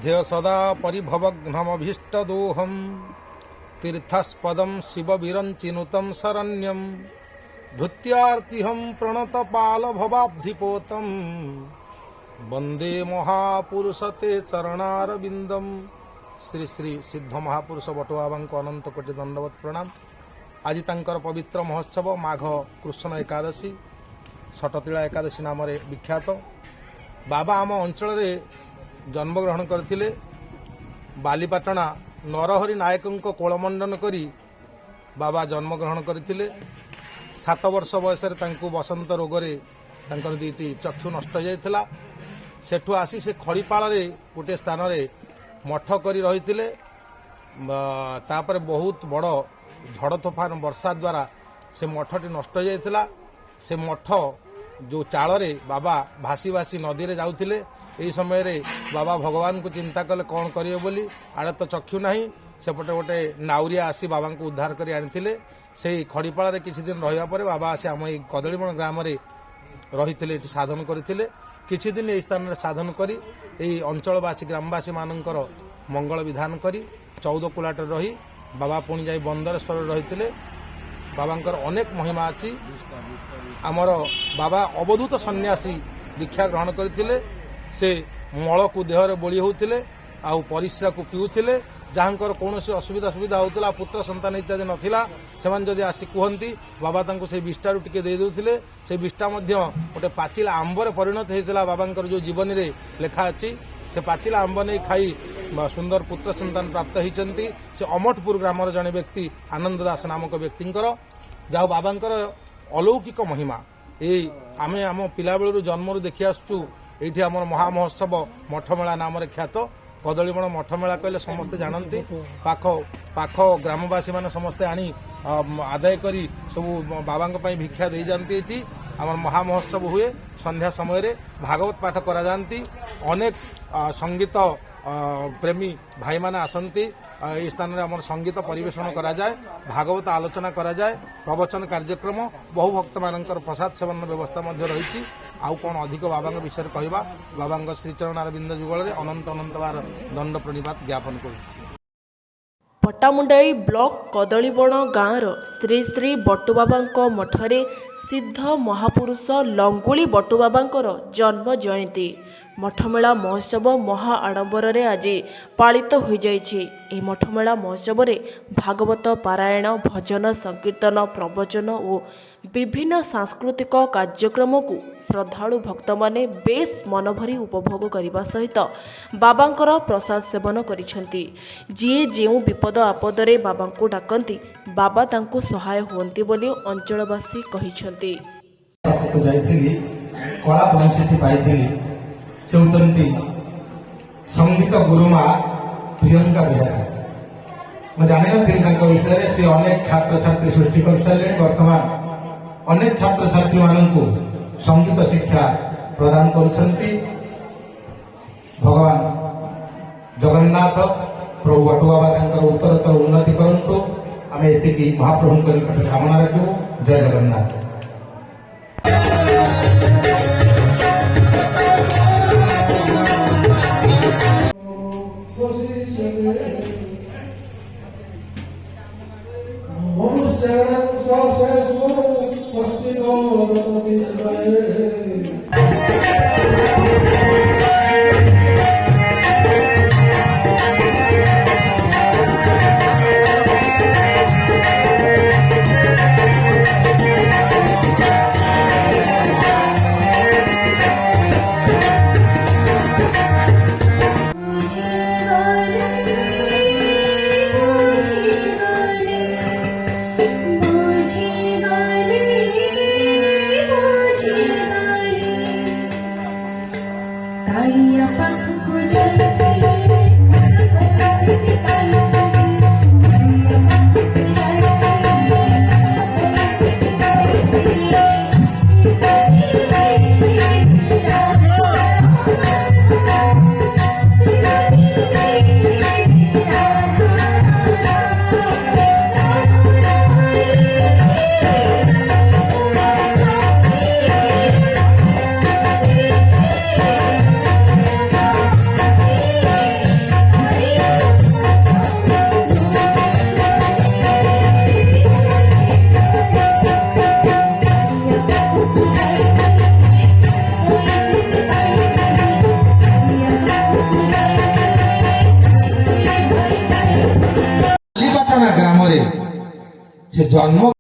ध्येय सदा परिभवघ्नमभीष्टदोहं तीर्थस्पदं शिवविरञ्चिनुतं शरण्यं धृत्यार्तिहं प्रणतपालभवाब्धिपोतं वंदे महापुरुष ते चरणारविंदम। श्री श्री सिद्ध महापुरुष बटुबाबा को अनंत कोटि दंडवत प्रणाम। आज तांकर पवित्र महोत्सव माघ कृष्ण एकादशी सटतिला एकादशी नाम विख्यात। बाबा आम अंचल जन्मग्रहण करथिले। बालीपाटणा नरहरि नायकों कोलमंडन करी बाबा जन्मग्रहण करथिले। 7 वर्ष बयस बसंत रोगरे तांकर दुईटी चक्षु नष्ट जाइथिला। सेठू आसी से खड़ीपाल गोटे स्थान मठ करी रही। तापर बहुत बड़ झड़ तोफान वर्षा द्वारा से मठटी नष्ट जाइथिला। से मठ जो चाल बाबा भासी भासी नदी रे जाउथिले। यही समय रे बाबा भगवान को चिंता कले कौन करिए बोली। आड़े तो चक्षु नहीं। सेपटे गोटे नाउरिया आसी बाबा को उद्धार करी आनिथिले। से खड़ीपाल किछि दिन रहिबा परे बाबा आसी आम ए कदलीबण ग्राम रे रहिथिले, एठी साधन करथिले। किछि दिन एई स्थान रे साधन करी एई अंचलवासी ग्रामवासी मानकर मंगल विधान करी 14 कुलाट रही बाबा पुणी जाई बंदरेश्वर रहिथिले। बाबांकर अनेक महिमा अछि। आमर बाबा अवधूत सन्यासी दीक्षा ग्रहण करथिले। से मल को देहरे बोली होउथिले आउ परिस्रा को पिउथिले। जहाँकर कौन असुविधा सुविधा होता पुत्र संतान इत्यादि नथिला सेमान जदि आसी कहती बाबा तांको से विष्टारू टिके दे देउथिले। से विष्टा मध्य गोटे पाचिला आंबर परिणत होता। बाबांकर जो जीवन रे लेखा अछि से पाचिला आंब नहीं खाई सुंदर पुत्र संतान प्राप्त होती। से अमठपुर ग्रामर जड़े व्यक्ति आनंद दास नामक व्यक्तिंकर जहाँ बाबांकर अलौकिक महिमा यही आमे आम पिला बेलू जन्मरू देखि आसुचु। एठी आम महामहोत्सव मठमेला नाम ख्यात। कदलीबण मठमेला कहले समस्ते जानती। पाख पाख ग्रामवासी माने समस्ते आनी आदाय करी सब बाबा भिक्षा दे जाती। ये आम महामहोत्सव हुए संध्या समय रे भागवत पाठ करा जाती। अनेक संगीत प्रेमी भाई माने आसंती। ये स्थान रे आम संगीत परिवेषण करा जाए, भागवत आलोचना करा जाए, प्रवचन कार्यक्रम, बहु भक्त मानकर प्रसाद सेवन व्यवस्था मध्य रही। आउ कौन अधिक बाबा विषय कहवा। बाबा श्रीचरण अरविंद जुगल अनंत अनंत बार दंड प्रणिपात ज्ञापन करुछु। पट्टामुंडाई ब्लॉक कदलीबण गाँवर श्री श्री बटुबाबा मठरे सिद्ध महापुरुष लंगुली बटुबाबांकर जन्म जयंती मठमेला महोत्सव महा आडंबर आज पालित हो जाइछि। ए मठमेला महोत्सव रे भागवत पारायण, भजन, संकीर्तन, प्रवचन और विभिन्न सांस्कृतिक कार्यक्रम को श्रद्धालु भक्त माने बेस मनभरी उपभोग करने सहित बाबांकर प्रसाद सेवन करिसेंती। जिए जेउ विपद आपदरे बाबांको डाकंती बाबा तांको सहाय होंती बोली अंचलवासी कहिसेंती। कला परिस्थिति पाइथिली से होचंती संगीत गुरुमा प्रियंका बेहेरा। मैं जानि नथिली तांको विषय से अनेक छात्र छात्री सृष्टि कर सारे। वर्तमान अनेक छात्र छात्री माननकु संगीत शिक्षा प्रदान करुछंती। भगवान जगन्नाथ प्रभु बटुबाबा तांकर उत्तरोत्तर उन्नति करंतु। आमे एतिकी महाप्रभुंकर निकट कामना रखु। जय जगन्नाथ। ସେ ଜନ୍ମ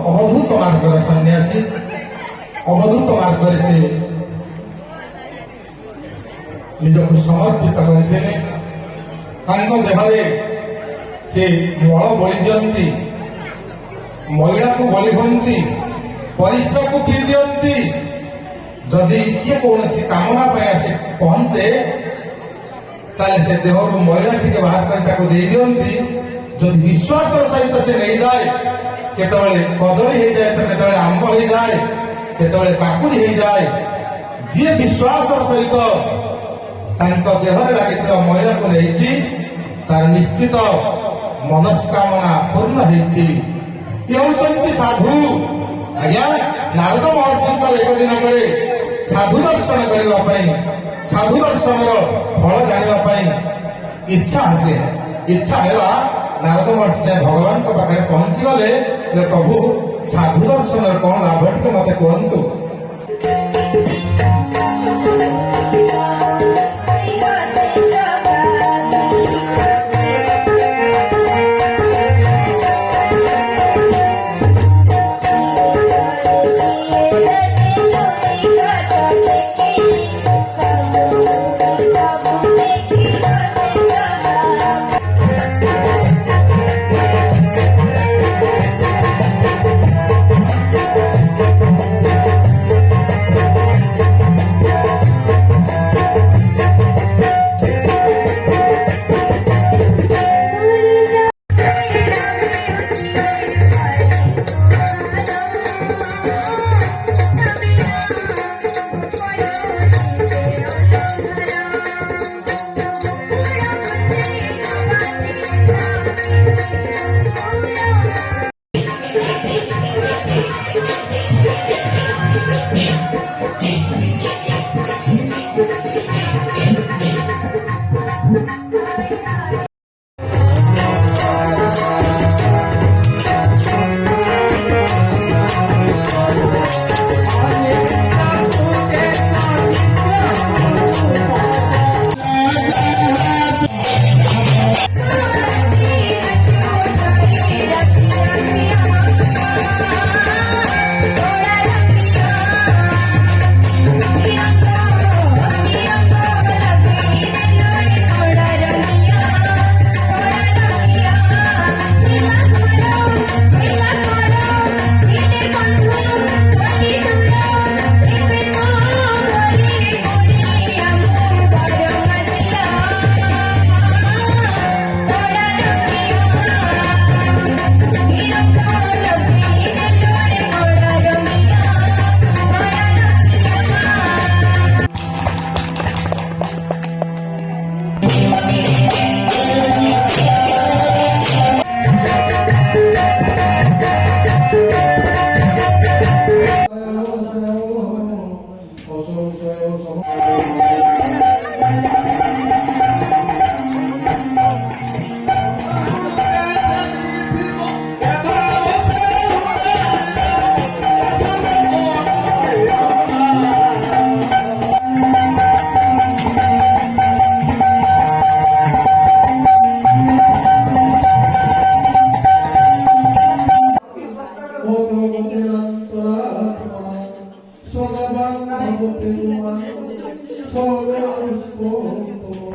ଅବଧୂତ ମାର୍ଗର ସନ୍ନ୍ୟାସୀ ଅବଧୂତ ମାର୍ଗରେ ସେ ନିଜକୁ ସମର୍ପିତ କରିଥିଲେ। ତାଙ୍କ ଦେହରେ ସେ ମଳ ବଳି ଦିଅନ୍ତି, ମଇଳାକୁ ବଳି ହୁଅନ୍ତି, ପରିସ୍ରାକୁ ପିଇ ଦିଅନ୍ତି। ଯଦି କିଏ କୌଣସି କାମନା ପାଇଁ ଆସି ପହଞ୍ଚେ ତାହେଲେ ସେ ଦେହରୁ ମଇଳା ଟିକେ ବାହାର କରି ତାକୁ ଦେଇ ଦିଅନ୍ତି। ଯଦି ବିଶ୍ୱାସର ସହିତ ସେ ନେଇଯାଏ, କେତେବେଳେ କଦଳୀ ହେଇଯାଏ ତ କେତେବେଳେ ଆମ୍ବ ହେଇଯାଏ, କେତେବେଳେ କାକୁଡି ହେଇଯାଏ। ଯିଏ ବିଶ୍ୱାସର ସହିତ ତାଙ୍କ ଦେହରେ ଲାଗିଥିବା ମଇଳାକୁ ନେଇଛି ତାର ନିଶ୍ଚିତ ମନସ୍କାମନା ପୂର୍ଣ୍ଣ ହେଇଛି। ଇଏ ହେଉଛନ୍ତି ସାଧୁ। ଆଜ୍ଞା, ନାରଦ ମହର୍ଷିଙ୍କର ଏକ ଦିନ ପରେ ସାଧୁ ଦର୍ଶନ କରିବା ପାଇଁ, ସାଧୁ ଦର୍ଶନର ଫଳ ଜାଣିବା ପାଇଁ ଇଚ୍ଛା ଆସେ। ଇଚ୍ଛା ହେଲା, ନାରଦ ମହର୍ଷି ଯାଇ ଭଗବାନଙ୍କ ପାଖରେ ପହଞ୍ଚିଗଲେ, ପ୍ରଭୁ ସାଧୁ ଦର୍ଶନର କଣ ଲାଭ ଟିକେ ମତେ କୁହନ୍ତୁ।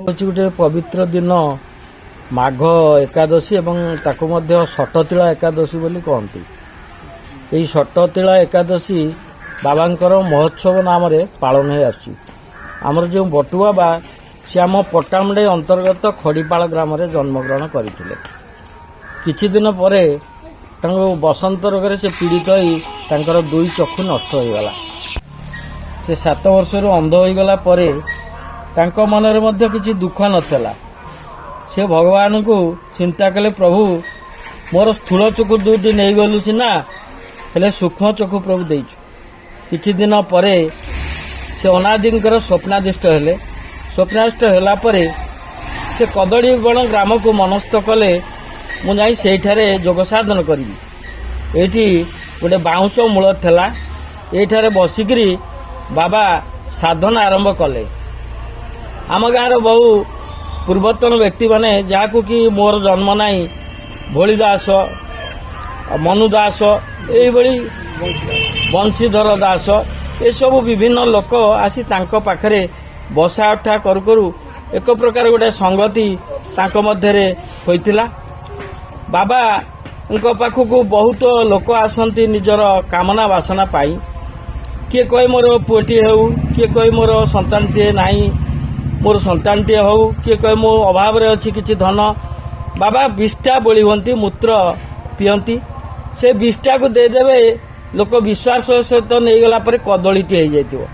ହେଉଛି ଗୋଟେ ପବିତ୍ର ଦିନ ମାଘ ଏକାଦଶୀ ଏବଂ ତାକୁ ମଧ୍ୟ ଷଟତିଳା ଏକାଦଶୀ ବୋଲି କହନ୍ତି। ଏହି ଷଟତିଳା ଏକାଦଶୀ ବାବାଙ୍କର ମହୋତ୍ସବ ନାମରେ ପାଳନ ହୋଇ ଆସୁଛି। ଆମର ଯେଉଁ ବଟୁ ବାବା ସେ ଆମ ପଟ୍ଟାମୁଣ୍ଡାଇ ଅନ୍ତର୍ଗତ ଖଡ଼ିପାଳ ଗ୍ରାମରେ ଜନ୍ମଗ୍ରହଣ କରିଥିଲେ। କିଛି ଦିନ ପରେ ତାଙ୍କୁ ବସନ୍ତ ରୋଗରେ ସେ ପୀଡ଼ିତ ହୋଇ ତାଙ୍କର ଦୁଇ ଚକ୍ଷୁ ନଷ୍ଟ ହୋଇଗଲା। ସେ 7 ବର୍ଷରୁ ଅନ୍ଧ ହୋଇଗଲା ପରେ ତାଙ୍କ ମନରେ ମଧ୍ୟ କିଛି ଦୁଃଖ ନଥିଲା। ସେ ଭଗବାନଙ୍କୁ ଚିନ୍ତା କଲେ, ପ୍ରଭୁ ମୋର ସ୍ଥୂଳ ଚକ୍ଷୁ ଦୁଇଟି ନେଇଗଲୁ ସିନା, ହେଲେ ସୂକ୍ଷ୍ମ ଚକ୍ଷୁ ପ୍ରଭୁ ଦେଇଛୁ। କିଛି ଦିନ ପରେ ସେ ଅନାଦିଙ୍କର ସ୍ୱପ୍ନାଦିଷ୍ଟ ହେଲେ। ସ୍ୱପ୍ନାଦିଷ୍ଟ ହେଲା ପରେ ସେ କଦଳୀବଣ ଗ୍ରାମକୁ ମନସ୍ଥ କଲେ, ମୁଁ ଯାଇ ସେଇଠାରେ ଯୋଗ ସାଧନ କରିବି। ଏଇଠି ଗୋଟେ ବାଉଁଶ ମୂଳ ଥିଲା, ଏଇଠାରେ ବସିକିରି ବାବା ସାଧନା ଆରମ୍ଭ କଲେ। ଆମ ଗାଁର ବହୁ ପୂର୍ବତନ ବ୍ୟକ୍ତିମାନେ, ଯାହାକୁ କି ମୋର ଜନ୍ମ ନାହିଁ, ଭୋଳି ଦାସ, ମନୁ ଦାସ, ଏଇଭଳି ବଂଶୀଧର ଦାସ, ଏସବୁ ବିଭିନ୍ନ ଲୋକ ଆସି ତାଙ୍କ ପାଖରେ ବସା ଉଠା କରୁ କରୁ ଏକ ପ୍ରକାର ଗୋଟେ ସଂଗତି ତାଙ୍କ ମଧ୍ୟରେ ହୋଇଥିଲା। ବାବା पाखक बहुत लोक आसती निजर कामना बासना पाई किए कहे मोर पुटी हो किए कहे मोर संतानटीए नहीं मोर संतानटीए हो किए कहे मो अभाव अच्छी किसी धन बाबा विष्टा बोली हमें मूत्र पियंती से विष्टा को देदेवे लोक विश्वास सहित नहीं गला पर कदलीटी हो जाइए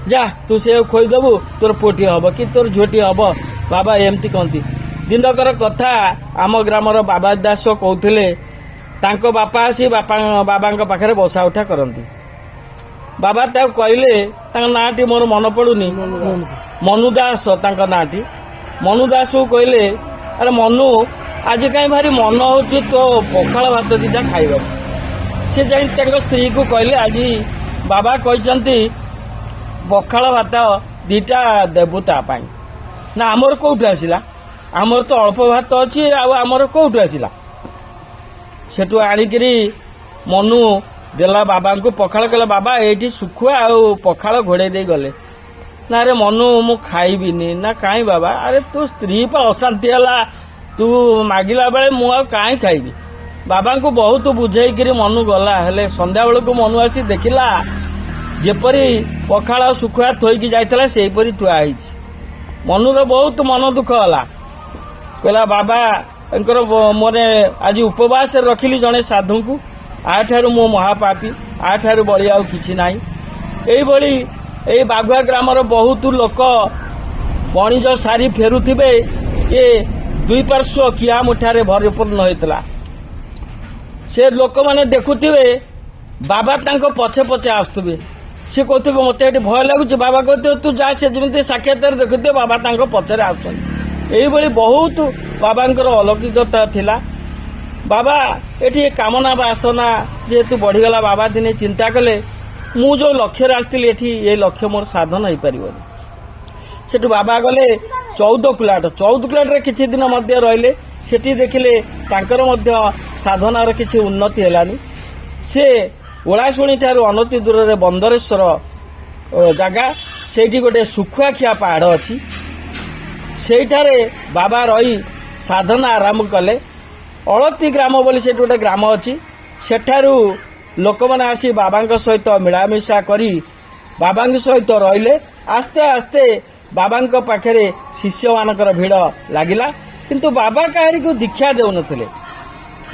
जा तू से खोईदेबू तोर पुटी हम कि तोर झीटी हम बाबा एमती कहती दिनकर कथा आम ग्रामर बाबा दास कहते तांको बापा आसी बाबा पाखे बसा उठा करती बाबा कहले नाटी मोर मन पड़ुनी मनु दास नाटी मनु दास को कहले अरे मनु आज कहीं भारी मन हो तो पखाल भात दीटा खाइबा से जाई स्त्री को कहले आज बाबा कहते पखाल भात दीटा देबू तापाई ना आमर कौटू आसला आमर तो अल्प भात अच्छी आमर कौटू आसला सेठू आणिकी मनु देला बाबा को पखाल कहला बाबा ये सुखुआ आ पखाल घोड़े दे गले ना रे मनु मु खाइबिनी ना कहीं बाबा अरे तू स्त्री पर अशांति है तू मागिला बेले मु कहीं खाइबी बाबा को बहुत बुझेकरी मनु गला हेले संध्या बेल को मनु आसी देखिला जेपरी पखाल सुखुआ थोईकी जाइतला सेहीपरी थुआ होईछि मनुर बहुत मन दुख होला कहला बाबा मोरे आज उपवास रखिली जड़े साधु को आठारू मो महापापी आठारू बड़ी आउ किछि नाही यही बाघुआ ग्रामर बहुत लोक वणिज सारी फेरुथिबे ये दुई पार्श्व किया मुठारे भरपूर्ण होता से लोक मैंने देखुथिबे बाबा तांको पछे पछे आसुथिबे से कहते मत ये भय लगुच बाबा कहते तू जा से जमी साक्षात देखुथे बाबा तांको पछरे आसुछन बहुत बाबांकर अलौकिकता थिला बाबा ये कामना बासना जेहेतु बढ़ीगला बाबा दिने चिंता कले मु जो लक्ष्य आसती ये लक्ष्य मोर साधन हो पार सेठू बाबा गले 14 कुलाट किछि दिन मध्य रहिले सेठी देखिले तांकर मध्य साधनार किछि उन्नति हेलानी से ओलाशुणी ठारू अनति दूर रे बंदरेश्वर जगह सेठी गोटे सुखुआखिया पहाड़ अच्छी सेठारे बाबा रही साधना आरंभ कले अलती ग्राम बोली से गोटे ग्राम अच्छी सेठारू लोक मैंने आसी बाबा सहित मिलामिशा करी बाबा सहित रहिले आस्ते आस्ते बाबा पाखे शिष्य मानकर भिड़ लगिला किंतु बाबा कहारी को दीक्षा देउन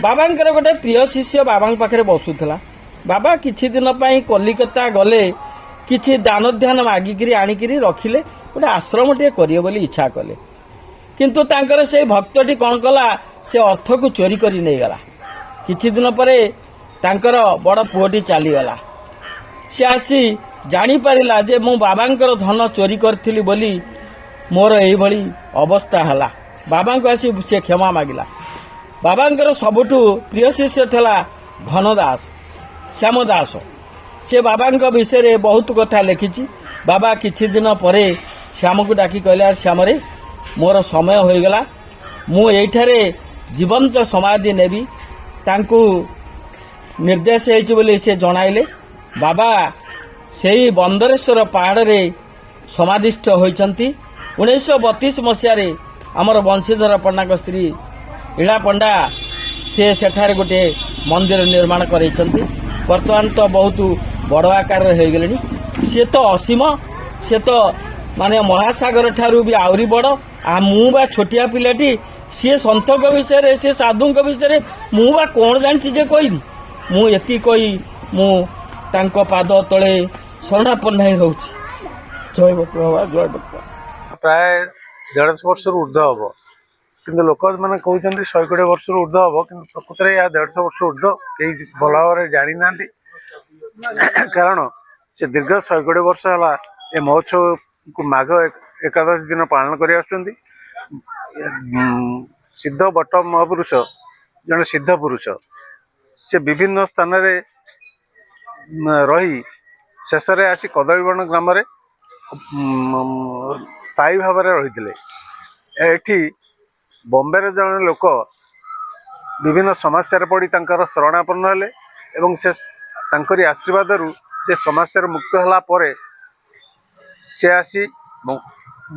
बाबा गोटे प्रिय शिष्य बाबा पाखे बसुला बाबा किछि दिन पाई कलिकता गले किछि दान ध्यान मागिकी आनिकी रखिले गोटे आश्रम टे करिए बोली इच्छा कले किंतु तांकर से भक्तटी कौन कला से अर्थ को चोरी करी नहीं गला किछि दिन परे तांकर बड़ पुओटी चलीगला सी आसी जानी पारिला जे मो बाबांकर धन चोरी करथिली बोली मोर एही भली अवस्था हला बाबा को आसी से क्षमा मागिला बाबांकर सबुठु प्रिय शिष्य थला घनदास श्याम दास से बाबा विषय बहुत कथा लिखी बाबा किछि दिन परे श्याम को डाकी कहले श्याम रे मोर समय होईगला मु एठारे जीवंत समाधि नेबी तांकु निर्देश होइछि बोली से जणाइले बाबा सेही बंदरेश्वर पहाड़ रे समाधिस्थ होइछंती 1932 मसियारे आमर वंशीधर पंडाक स्त्री इला पंडा से सेठारे गोटे मंदिर निर्माण करैछंती वर्तमान तो बहुत बड़ आकार हो गले सी तो असीम सी तो माने महासागर ठारू भी आहरी बड़ आ मु बा छोटिया पिलाटी सी सन्थ विषय से साधु विषय मु बा कौन जानी जे कहबी मु एति कही मु तांको पाद तले शरणापन्न ही रहउछि जय बाबा जय बाबा प्राय 150 वर्ष ऊर्ध्व हम कि लोक मैंने कहते 120 वर्ष ऊर्ध्व हम कि प्रकृत में या 150 वर्ष ऊर्ध्व कई भल भाव जानी ना कारण से दीर्घ 120 वर्ष है ये महोत्सव को माघ एकादशी दिन पालन कर सिद्ध बट महापुरुष जड़े सिद्ध पुरुष से विभिन्न स्थान रही शेष आसी कदलीबण ग्राम स्थायी भाव रही बॉम्बे रे जड़े लोक विभिन्न समस्या पड़ी शरणापन्न हेले एवं से तांकरी आशीर्वाद रु से समस्या मुक्त होला परे से आसी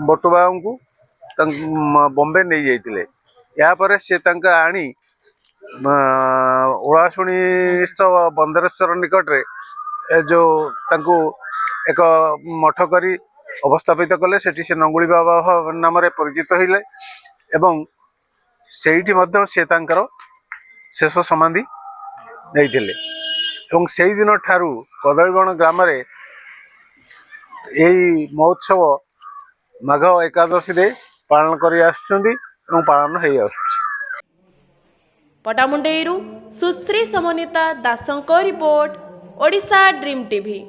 बटुबा को बॉम्बे नहीं जाइए यापर से आनी ଓଳାଶୁଣୀସ୍ଥ ବନ୍ଦରେଶ୍ୱର ନିକଟରେ ଯୋଉ ତାଙ୍କୁ ଏକ ମଠ କରି ଅବସ୍ଥାପିତ କଲେ। ସେଠି ସେ ନଙ୍ଗୁଳି ବାବା ନାମରେ ପରିଚିତ ହେଲେ ଏବଂ ସେଇଠି ମଧ୍ୟ ସେ ତାଙ୍କର ଶେଷ ସମାଧି ନେଇଥିଲେ ଏବଂ ସେଇଦିନ ଠାରୁ କଦଳୀବଣ ଗ୍ରାମରେ ଏହି ମହୋତ୍ସବ ମାଘ ଏକାଦଶୀରେ ପାଳନ କରି ଆସୁଛନ୍ତି ଏବଂ ପାଳନ ହେଇ ଆସୁଛି। ପଟାମୁଣ୍ଡେଇରୁ ସୁଶ୍ରୀ ସମନ୍ୱିତା ଦାସଙ୍କ ରିପୋର୍ଟ, ଓଡ଼ିଶା ଡ୍ରିମ୍ ଟିଭି।